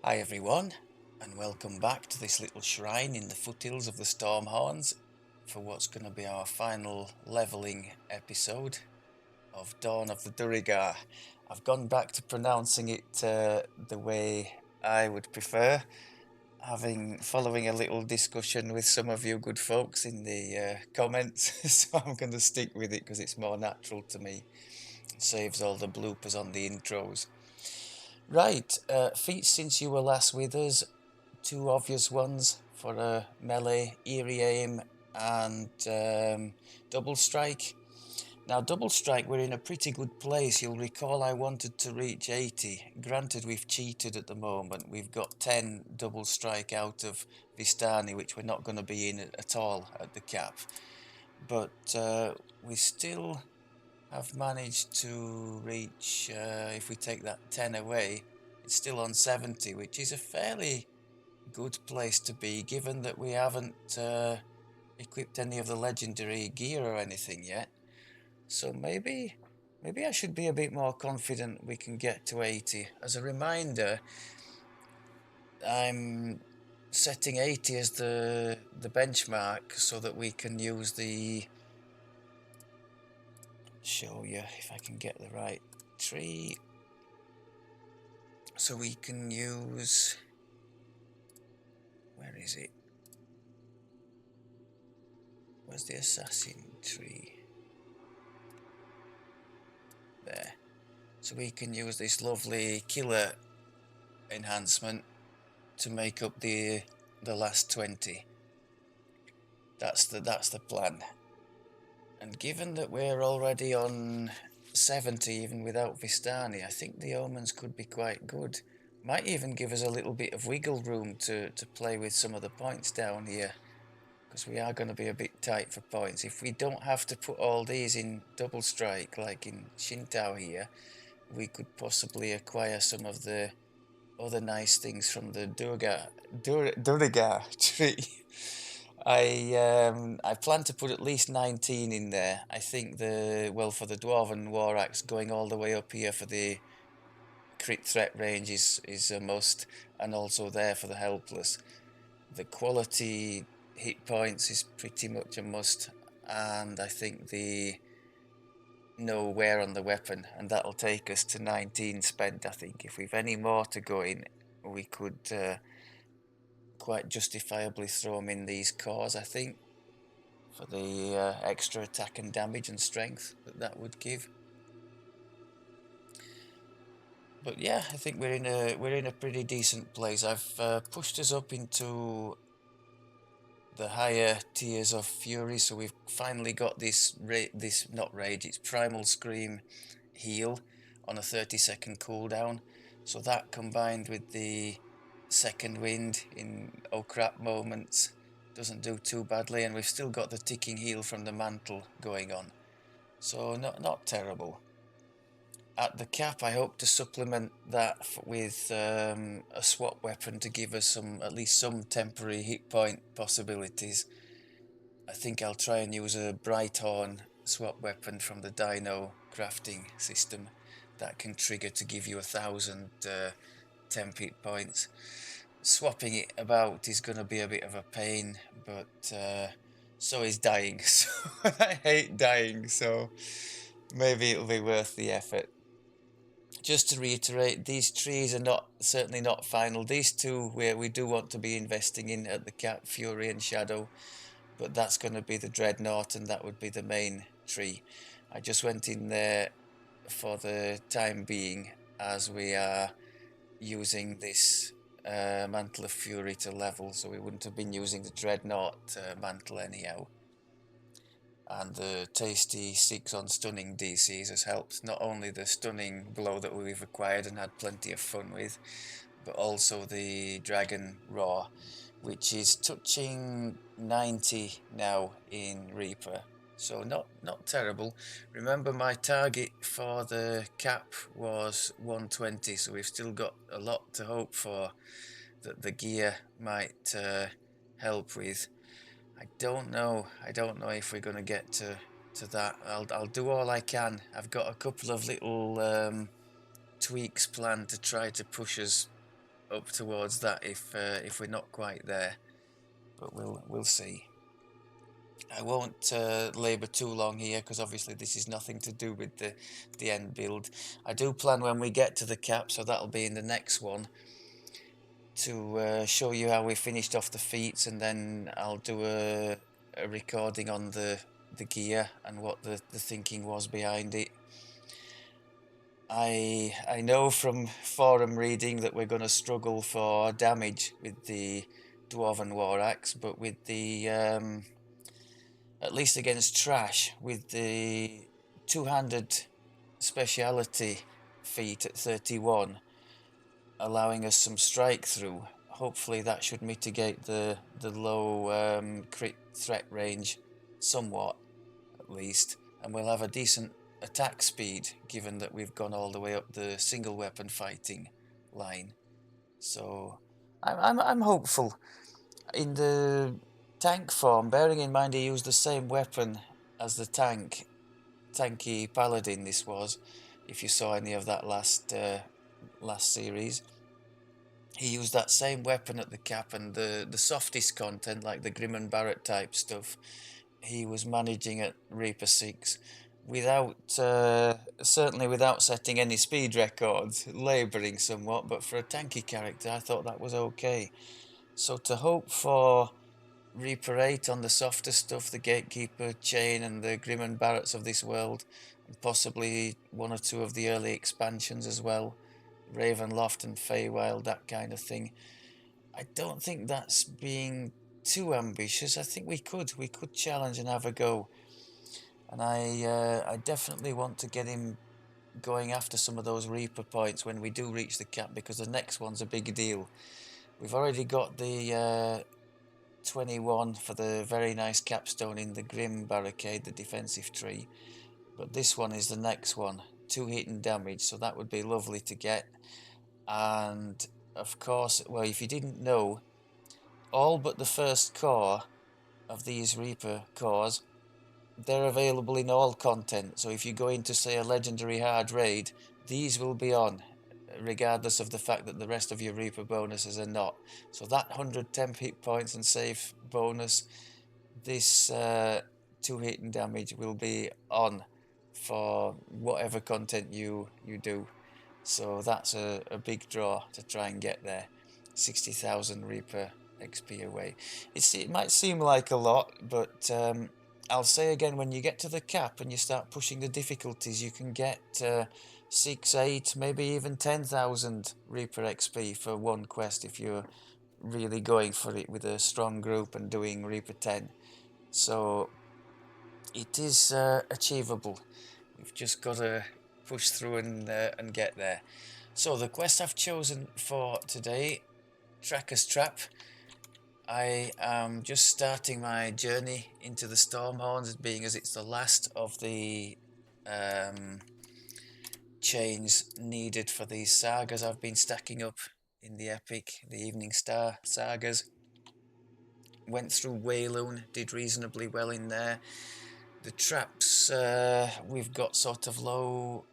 Hi everyone, and welcome back to this little shrine in the foothills of the Stormhorns for what's going to be our final leveling episode of Dawn of the Duergar. I've gone back to pronouncing it the way I would prefer, following a little discussion with some of you good folks in the comments, so I'm going to stick with it because it's more natural to me. It saves all the bloopers on the intros. Right, feats since you were last with us. Two obvious ones for a melee, eerie aim, and double strike. Now, double strike, we're in a pretty good place. You'll recall I wanted to reach 80. Granted, we've cheated at the moment. We've got 10 double strike out of Vistani, which we're not going to be in at all at the cap. But we still have managed to reach, if we take that 10 away, it's still on 70, which is a fairly good place to be, given that we haven't equipped any of the legendary gear or anything yet. So maybe I should be a bit more confident we can get to 80. As a reminder, I'm setting 80 as the benchmark so that we can use the, show you if I can get the right tree, so we can use, where is it? Where's the assassin tree? There. So we can use this lovely killer enhancement to make up the last 20. That's the plan. And given that we're already on 70 even without Vistani, I think the omens could be quite good. Might even give us a little bit of wiggle room to play with some of the points down here, because we are going to be a bit tight for points. If we don't have to put all these in double strike like in Shintao here, we could possibly acquire some of the other nice things from the Duergar tree. I plan to put at least 19 in there. I think for the Dwarven War Axe going all the way up here for the crit threat range is a must, and also there for the helpless. The quality hit points is pretty much a must, and I think the no wear on the weapon, and that'll take us to 19 spent. I think if we've any more to go in, we could quite justifiably throw them in these cores, I think, for the extra attack and damage and strength that would give. But yeah, I think we're in a pretty decent place. I've pushed us up into the higher tiers of fury, so we've finally got this not rage, it's primal scream heal on a 30-second cooldown. So that combined with the second wind in oh crap moments doesn't do too badly, and we've still got the ticking heal from the mantle going on, so not terrible. At the cap, I hope to supplement that with a swap weapon to give us at least some temporary hit point possibilities. I think I'll try and use a Brighthorn swap weapon from the Dino crafting system that can trigger to give you 1,000 temp hit points. Swapping it about is going to be a bit of a pain, but so is dying. So I hate dying, so maybe it'll be worth the effort. Just to reiterate, these trees are certainly not final. These two where we do want to be investing in at the cap, Fury and Shadow, but that's going to be the Dreadnought, and that would be the main tree. I just went in there for the time being, as we are using this Mantle of Fury to level, so we wouldn't have been using the Dreadnought mantle anyhow. And the tasty 6 on stunning DCs has helped. Not only the stunning blow that we've acquired and had plenty of fun with, but also the Dragon Raw, which is touching 90 now in Reaper. So not terrible. Remember, my target for the cap was 120, so we've still got a lot to hope for that the gear might help with. I don't know if we're going to get to that. I'll do all I can. I've got a couple of little tweaks planned to try to push us up towards that if we're not quite there, but we'll see. I won't labour too long here because obviously this is nothing to do with the end build. I do plan when we get to the cap, so that'll be in the next one, to show you how we finished off the feats, and then I'll do a recording on the gear and what the thinking was behind it. I know from forum reading that we're going to struggle for damage with the Dwarven War Axe, but with the at least against trash, with the two-handed speciality feat at 31, allowing us some strike through. Hopefully that should mitigate the low crit threat range somewhat, at least, and we'll have a decent attack speed given that we've gone all the way up the single weapon fighting line. So I'm hopeful. In the tank form, bearing in mind he used the same weapon as the tanky paladin this was, if you saw any of that last series, he used that same weapon at the cap, and the softest content, like the Grim and Barrett type stuff, he was managing at Reaper 6 without, certainly without setting any speed records, labouring somewhat, but for a tanky character I thought that was okay. So to hope for Reaper 8 on the softer stuff, the Gatekeeper chain and the Grim and Barretts of this world, and possibly one or two of the early expansions as well, Ravenloft and Feywild, that kind of thing. I don't think that's being too ambitious. I think we could challenge and have a go, and I definitely want to get him going after some of those Reaper points when we do reach the cap, because the next one's a big deal. We've already got the 21 for the very nice capstone in the Grim Barricade, the defensive tree, but this one is the next one, 2 hit and damage, so that would be lovely to get. And of course, well, if you didn't know, all but the first core of these Reaper cores, they're available in all content. So if you go into, say, a legendary hard raid, these will be on, regardless of the fact that the rest of your Reaper bonuses are not. So that 100 temp hit points and save bonus, this 2 hit and damage will be on for whatever content you do. So that's a big draw to try and get there. 60,000 Reaper XP away. It might seem like a lot, but I'll say again, when you get to the cap and you start pushing the difficulties, you can get 6, 8, maybe even 10,000 Reaper XP for one quest if you're really going for it with a strong group and doing Reaper 10. So it is achievable. We've just got to push through and get there. So the quest I've chosen for today, Tracker's Trap. I am just starting my journey into the Stormhorns, being as it's the last of the chains needed for these sagas I've been stacking up in the Epic, the Evening Star sagas. Went through Wayloon, did reasonably well in there. The traps, we've got sort of low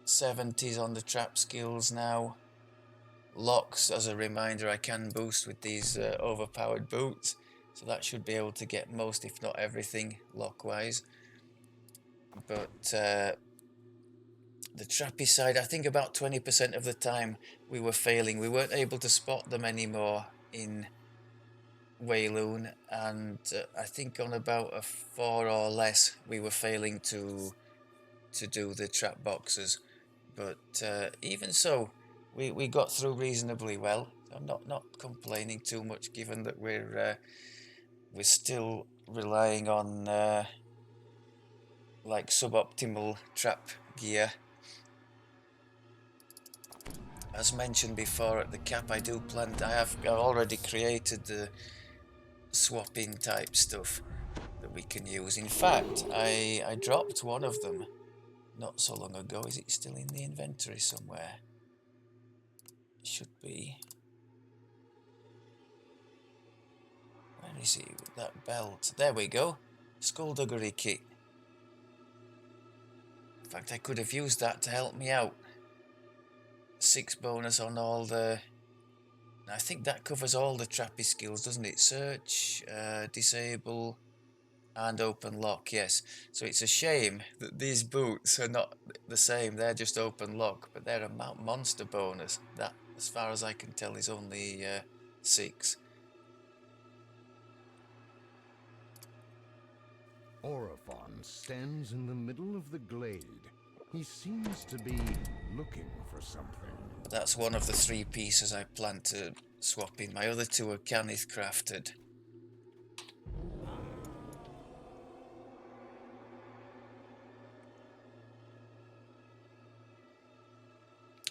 70s on the trap skills now. Locks, as a reminder, I can boost with these overpowered boots, so that should be able to get most, if not everything, lock-wise. But the trappy side, I think about 20% of the time we were failing. We weren't able to spot them anymore in Wayloon, and I think on about a 4 or less we were failing to do the trap boxes. But even so, we got through reasonably well. I'm not complaining too much, given that we're still relying on like suboptimal trap gear. As mentioned before, at the cap I have already created the swap-in type stuff that we can use. In fact, I dropped one of them not so long ago. Is it still in the inventory somewhere? It should be. Where is it with that belt? There we go. Skullduggery kit. In fact, I could have used that to help me out. 6 bonus on all the I think that covers all the trappy skills, doesn't it? Search, disable, and open lock, yes. So it's a shame that these boots are not the same. They're just open lock, but they're a monster bonus. That, as far as I can tell, is only 6. Orifon stands in the middle of the glade. He seems to be looking for something. That's one of the 3 pieces I plan to swap in. My other 2 are Canith crafted.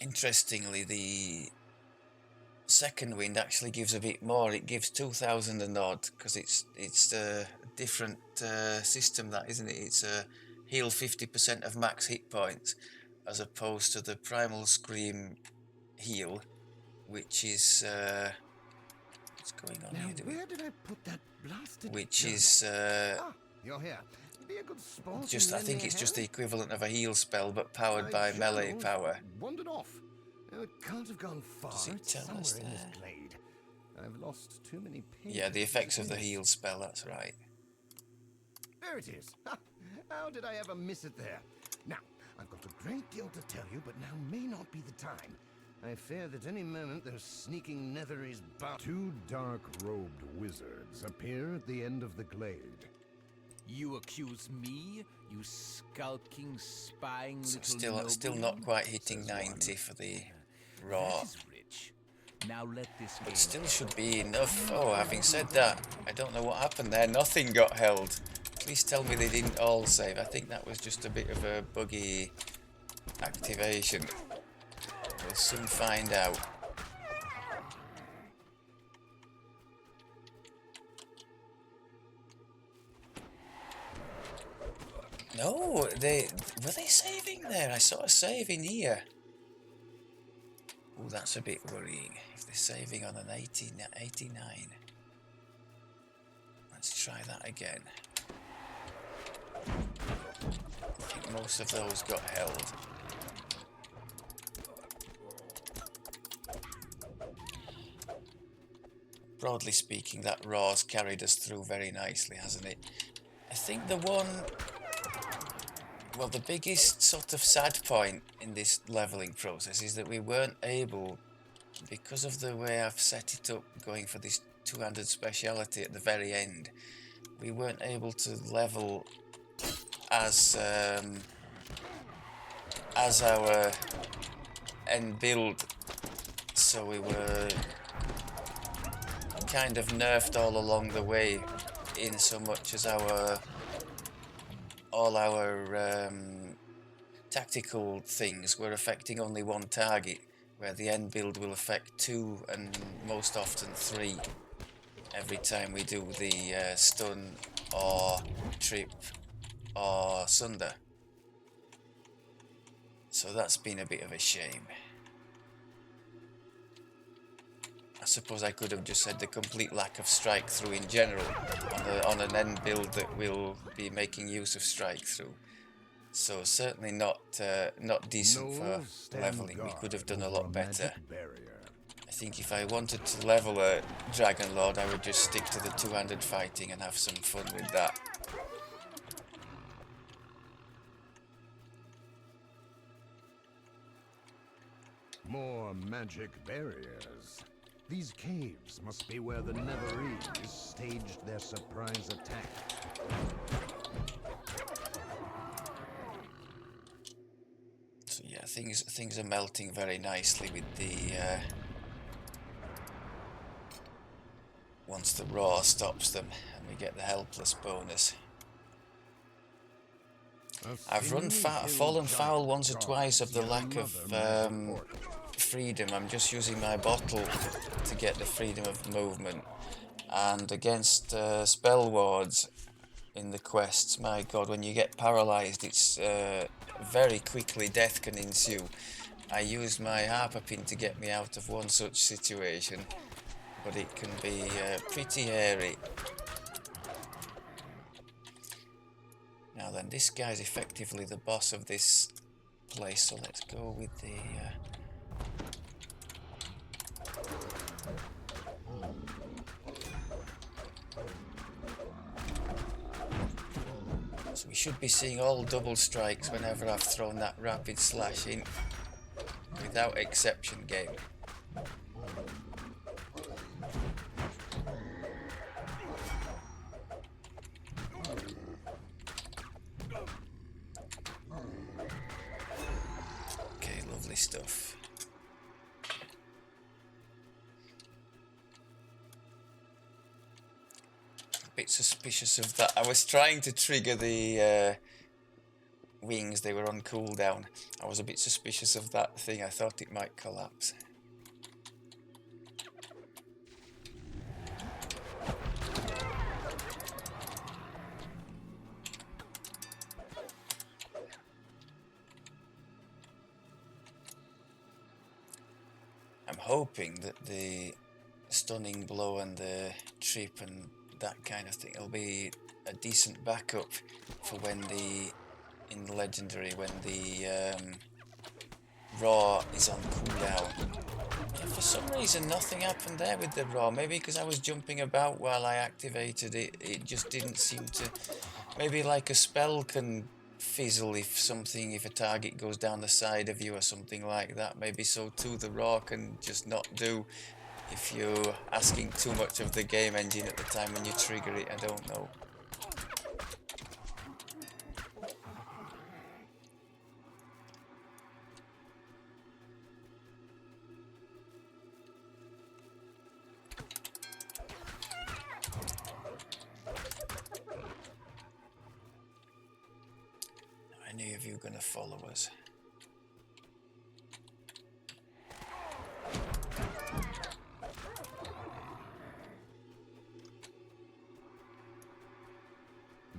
Interestingly, the second wind actually gives a bit more. It gives 2,000 and odd, because it's a different system, that, isn't it? It's a heal 50% of max hit points, as opposed to the Primal Scream heal, which is what's going on now, here? where did I put that blasted Which journal? is You're here. Be a good sport just, and I lend think me a it's just the hand. equivalent of a heal spell, but powered My by melee journal's power. wandered off. It can't have gone far. Does it It's tell somewhere us in this there? glade. I've lost too many pages. Yeah, the effects of the to heal spell, that's right. There it is. Ha! How did I ever miss it there? Now, I've got a great deal to tell you, but now may not be the time. I fear that any moment those sneaking Netheries about 2 dark-robed wizards appear at the end of the glade. You accuse me, you skulking, spying So little still nobleman? not quite hitting Says one. 90 for the raw. That is rich. Now let this But game still should be enough. Oh, having said that, I don't know what happened there. Nothing got held. Please tell me they didn't all save. I think that was just a bit of a buggy activation. We'll soon find out. No, were they saving there? I saw a save in here. Oh, that's a bit worrying. If they're saving on an 89. Let's try that again. I think most of those got held. Broadly speaking, that raw's carried us through very nicely, hasn't it? I think the one... Well, the biggest sort of sad point in this leveling process is that we weren't able, because of the way I've set it up, going for this 200 speciality at the very end, we weren't able to level as our end build, so we were kind of nerfed all along the way, in so much as all our tactical things were affecting only 1 target, where the end build will affect 2 and most often 3 every time we do the stun or trip or sunder. So that's been a bit of a shame. I suppose I could have just said the complete lack of strike through in general on an end build that will be making use of strike through. So certainly not decent for leveling. We could have done a lot better. I think if I wanted to level a Dragon Lord, I would just stick to the 200 fighting and have some fun with that. More magic barriers. These caves must be where the Netheries staged their surprise attack. So yeah, things are melting very nicely with the once the raw stops them and we get the helpless bonus. I've fallen foul once or twice of the lack of freedom. I'm just using my bottle to get the freedom of movement, and against spell wards in the quests, my god, when you get paralyzed, it's very quickly death can ensue. I used my harper pin to get me out of one such situation, but it can be pretty hairy. Now then, this guy's effectively the boss of this place, so let's go with the should be seeing all double strikes whenever I've thrown that rapid slash in. Without exception, game. Okay, lovely stuff. A bit suspicious of that. I was trying to trigger the wings, they were on cooldown. I was a bit suspicious of that thing. I thought it might collapse. I'm hoping that the stunning blow and the trip and that kind of thing will be a decent backup for when in the legendary, when the raw is on cooldown. Yeah, for some reason nothing happened there with the raw. Maybe because I was jumping about while I activated it, it just didn't seem to. Maybe like a spell can fizzle if a target goes down the side of you or something like that. Maybe so too the raw can just not do if you're asking too much of the game engine at the time when you trigger it. I don't know. Any of you gonna follow us?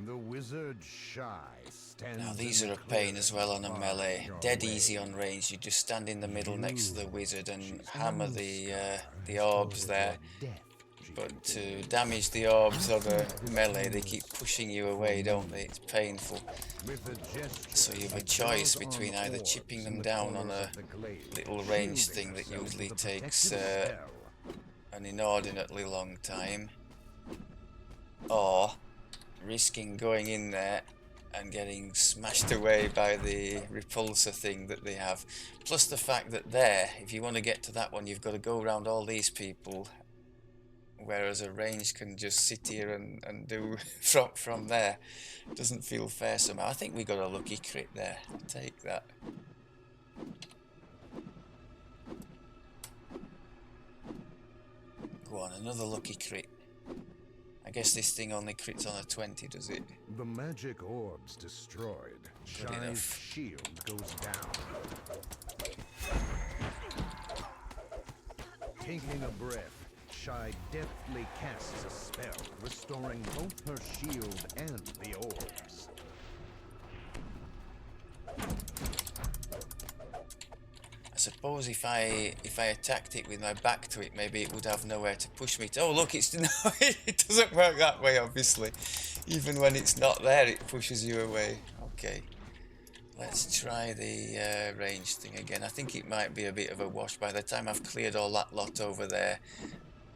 The wizard Shy stands. Now these are a pain as well on a melee. Dead easy on range. You just stand in the middle next to the wizard and hammer the orbs there. But to damage the orbs on a melee, they keep pushing you away, don't they? It's painful. So you have a choice between either chipping them down on a little range thing that usually takes an inordinately long time, or risking going in there and getting smashed away by the repulsor thing that they have. Plus the fact that if you want to get to that one, you've got to go around all these people, whereas a range can just sit here and do from there. It doesn't feel fair somehow. I think we got a lucky crit there. I'll take that. Go on, another lucky crit. I guess this thing only crits on a 20, does it? The magic orbs destroyed. Shy's shield goes down. Taking a breath, Shy deftly casts a spell, restoring both her shield and the orbs. I suppose if I attacked it with my back to it, maybe it would have nowhere to push me to. Oh look, it's no, it doesn't work that way, obviously. Even when it's not there, it pushes you away. Okay, let's try the range thing again. I think it might be a bit of a wash by the time I've cleared all that lot over there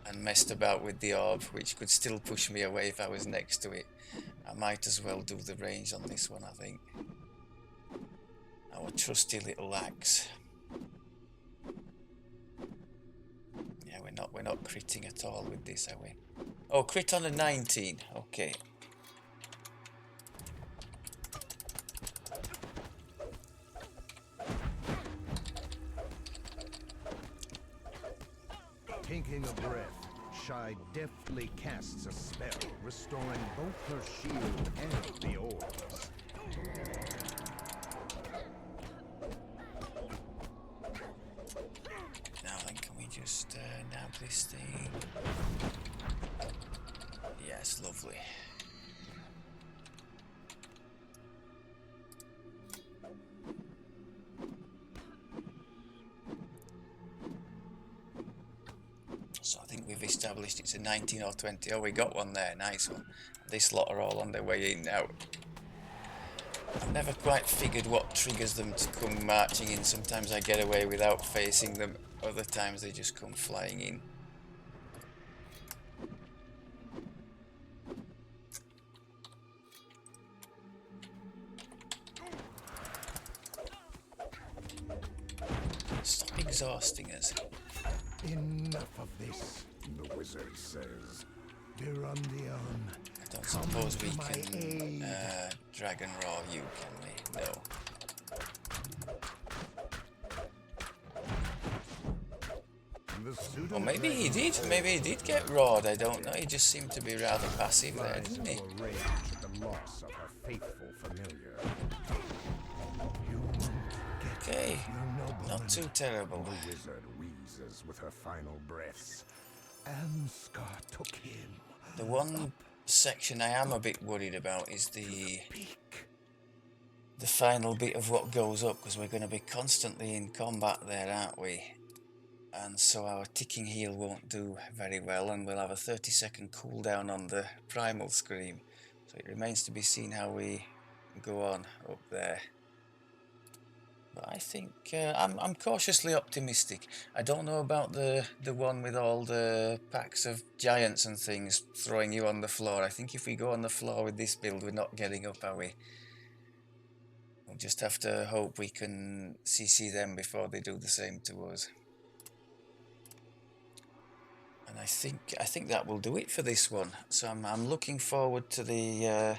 and messed about with the orb, which could still push me away if I was next to it. I might as well do the range on this one, I think. Our trusty little axe. Yeah, we're not critting at all with this, are we? Oh, crit on a 19. Okay. Taking a breath, Shy deftly casts a spell, restoring both her shield and the orbs. Now then, can we just nab this thing? Yes, lovely. So I think we've established it's a 19 or 20. Oh, we got one there. Nice one. This lot are all on their way in now. I've never quite figured what triggers them to come marching in. Sometimes I get away without facing them. Other times they just come flying in. exhausting us. Enough of this, the wizard says. Gerundion, I don't come suppose to we my can aid. Dragon Raw you, can we? No. Or maybe he did. Maybe he did get rawed. I don't know. He just seemed to be rather passive there, didn't he? Rage at the loss of her faithful familiar. You get Okay, your nobleman. not too terrible. The wizard wheezes with her final breaths. Anscar took him. The one section I am a bit worried about is the final bit of what goes up, because we're going to be constantly in combat there, aren't we? And so our ticking heal won't do very well, and we'll have a 30-second cooldown on the primal scream. So it remains to be seen how we go on up there. But I think I'm cautiously optimistic. I don't know about the one with all the packs of giants and things throwing you on the floor. I think if we go on the floor with this build, we're not getting up, are we? We'll just have to hope we can CC them before they do the same to us. And I think that will do it for this one. So I'm looking forward to the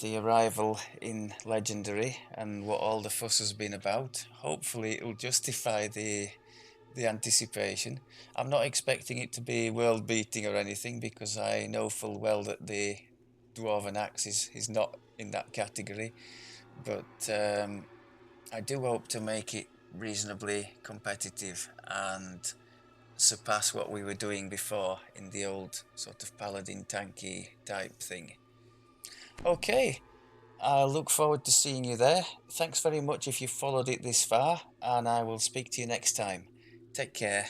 arrival in Legendary and what all the fuss has been about. Hopefully it will justify the anticipation. I'm not expecting it to be world beating or anything, because I know full well that the Dwarven Axe is not in that category. But I do hope to make it reasonably competitive and surpass what we were doing before in the old sort of paladin tanky type thing. Okay, I look forward to seeing you there. Thanks very much if you followed it this far, and I will speak to you next time. Take care.